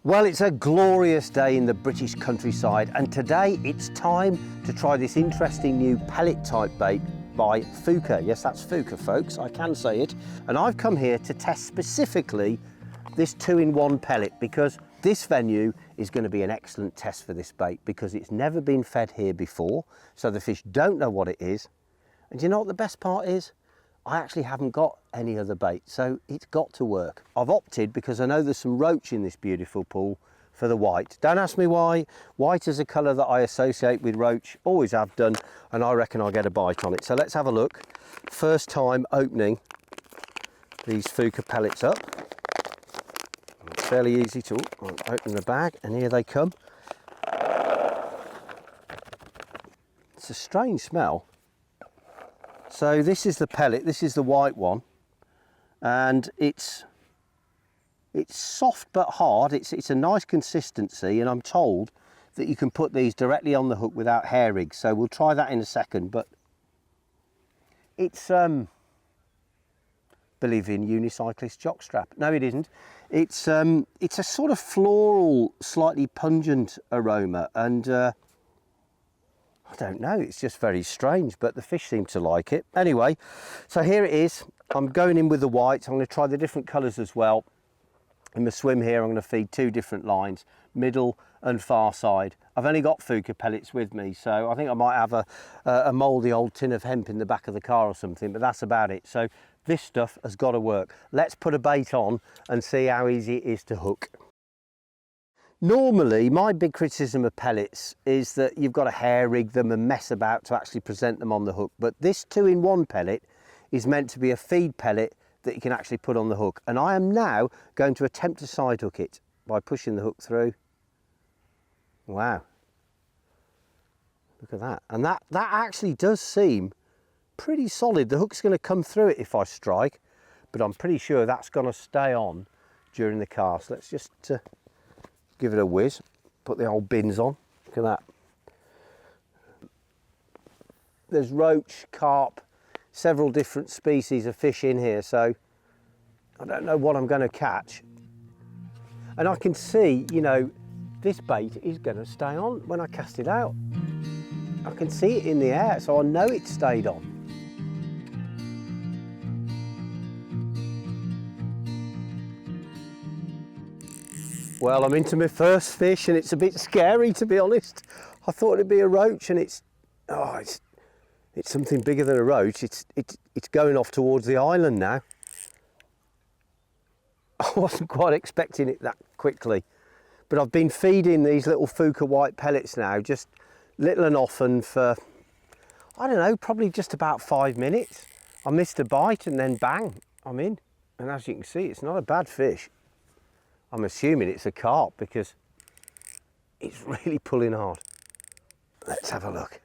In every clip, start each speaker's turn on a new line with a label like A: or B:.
A: Well, it's a glorious day in the British countryside, and today it's time to try this interesting new pellet type bait by Fuca. Yes, that's Fuca, folks, I can say it. And I've come here to test specifically this 2-in-1 pellet because this venue is going to be an excellent test for this bait because it's never been fed here before, so the fish don't know what it is. And you know what the best part is? I actually haven't got any other bait, so it's got to work. I've opted, because I know there's some roach in this beautiful pool, for the white. Don't ask me why. White is a colour that I associate with roach, always have done, and I reckon I'll get a bite on it. So let's have a look. First time opening these Fuca pellets up. It's fairly easy to open the bag, and here they come. It's a strange smell. So this is the pellet, this is the white one, and it's soft but hard. It's a nice consistency, and I'm told that you can put these directly on the hook without hair rigs, so we'll try that in a second. But it's believe in unicyclist jockstrap. No, it isn't. It's a sort of floral, slightly pungent aroma, and I don't know, it's just very strange, but the fish seem to like it. Anyway, so here it is. I'm going in with the white. I'm going to try the different colours as well. In the swim here, I'm going to feed 2 different lines, middle and far side. I've only got Fuca pellets with me, so I think I might have a mouldy old tin of hemp in the back of the car or something, but that's about it. So this stuff has got to work. Let's put a bait on and see how easy it is to hook. Normally, my big criticism of pellets is that you've got to hair rig them and mess about to actually present them on the hook. But this 2-in-1 pellet is meant to be a feed pellet that you can actually put on the hook. And I am now going to attempt to side hook it by pushing the hook through. Wow. Look at that. And that actually does seem pretty solid. The hook's going to come through it if I strike, but I'm pretty sure that's going to stay on during the cast. Let's just give it a whiz, put the old bins on. Look at that. There's roach, carp, several different species of fish in here, so I don't know what I'm going to catch. And I can see, you know, this bait is going to stay on when I cast it out. I can see it in the air, so I know it stayed on. Well, I'm into my first fish, and it's a bit scary, to be honest. I thought it'd be a roach, and it's something bigger than a roach. It's going off towards the island now. I wasn't quite expecting it that quickly, but I've been feeding these little Fuca white pellets now, just little and often for, I don't know, probably just about 5 minutes. I missed a bite, and then bang, I'm in. And as you can see, it's not a bad fish. I'm assuming it's a carp because it's really pulling hard. Let's have a look.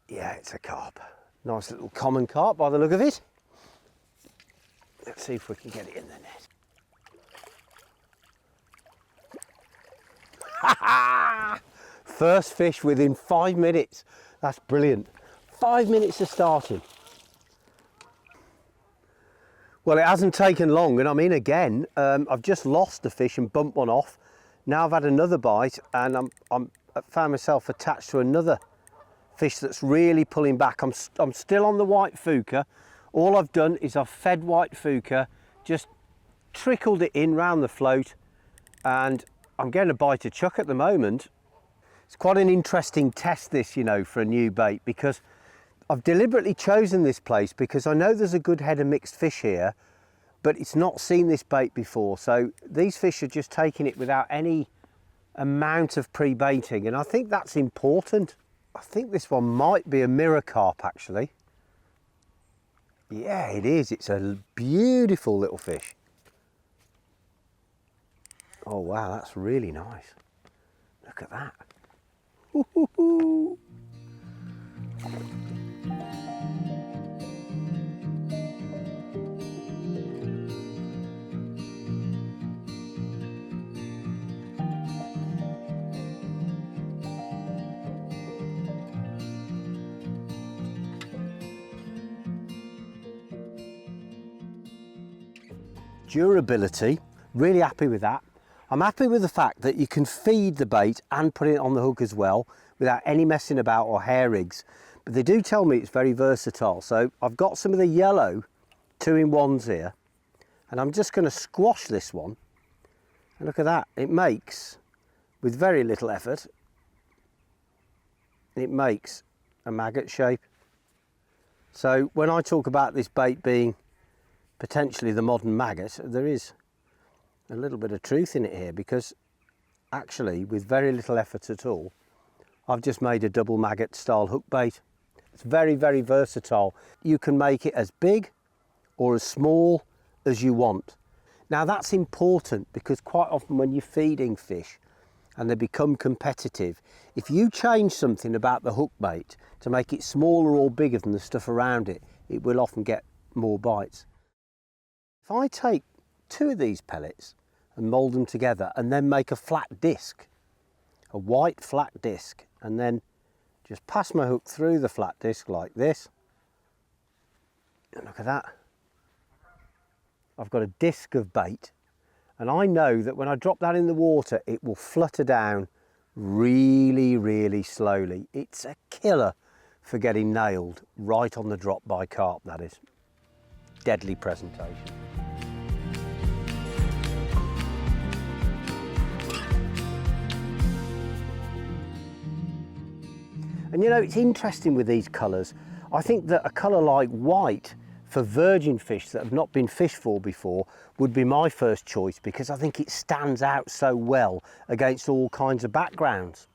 A: Yeah, it's a carp. Nice little common carp by the look of it. Let's see if we can get it in the net. First fish within 5 minutes. That's brilliant. 5 minutes of starting. Well, it hasn't taken long, and I'm in again. I've just lost a fish and bumped one off. Now I've had another bite, and I found myself attached to another fish that's really pulling back. I'm still on the white Fuca. All I've done is I've fed white Fuca, just trickled it in round the float, and I'm getting a bite of chuck at the moment. It's quite an interesting test, this, you know, for a new bait, because I've deliberately chosen this place because I know there's a good head of mixed fish here, but it's not seen this bait before. So these fish are just taking it without any amount of pre-baiting, and I think that's important. I think this one might be a mirror carp, actually. Yeah, it is. It's a beautiful little fish. Oh wow, that's really nice. Look at that. Ooh. Durability, really happy with that. I'm happy with the fact that you can feed the bait and put it on the hook as well without any messing about or hair rigs. But they do tell me it's very versatile. So I've got some of the yellow 2-in-1s here, and I'm just going to squash this one. And look at that, it makes, with very little effort, it makes a maggot shape. So when I talk about this bait being potentially the modern maggot, there is a little bit of truth in it here, because actually with very little effort at all, I've just made a double maggot style hook bait. It's very, very versatile. You can make it as big or as small as you want. Now that's important, because quite often when you're feeding fish and they become competitive, if you change something about the hook bait to make it smaller or bigger than the stuff around it, it will often get more bites. If I take 2 of these pellets and mould them together and then make a flat disc, a white flat disc, and then just pass my hook through the flat disc like this, and look at that. I've got a disc of bait, and I know that when I drop that in the water, it will flutter down really, really slowly. It's a killer for getting nailed right on the drop by carp, that is. Deadly presentation. And you know, it's interesting with these colours. I think that a colour like white for virgin fish that have not been fished for before would be my first choice, because I think it stands out so well against all kinds of backgrounds.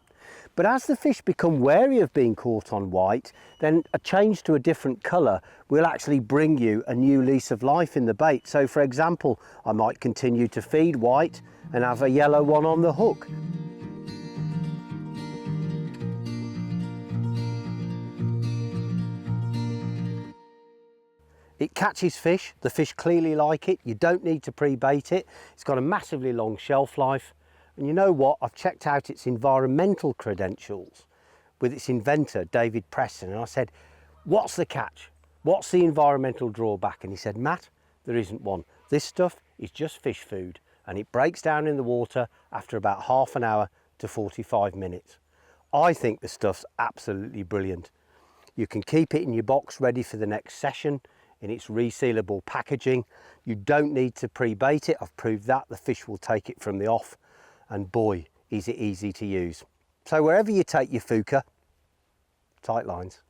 A: But as the fish become wary of being caught on white, then a change to a different colour will actually bring you a new lease of life in the bait. So for example, I might continue to feed white and have a yellow one on the hook. It catches fish, the fish clearly like it, you don't need to pre-bait it, it's got a massively long shelf life, and you know what, I've checked out its environmental credentials with its inventor, David Preston, and I said, what's the catch? What's the environmental drawback? And he said, Matt, there isn't one. This stuff is just fish food, and it breaks down in the water after about half an hour to 45 minutes. I think the stuff's absolutely brilliant. You can keep it in your box ready for the next session, in its resealable packaging. You don't need to pre-bait it. I've proved that. The fish will take it from the off, and boy, is it easy to use. So wherever you take your Fuca, tight lines.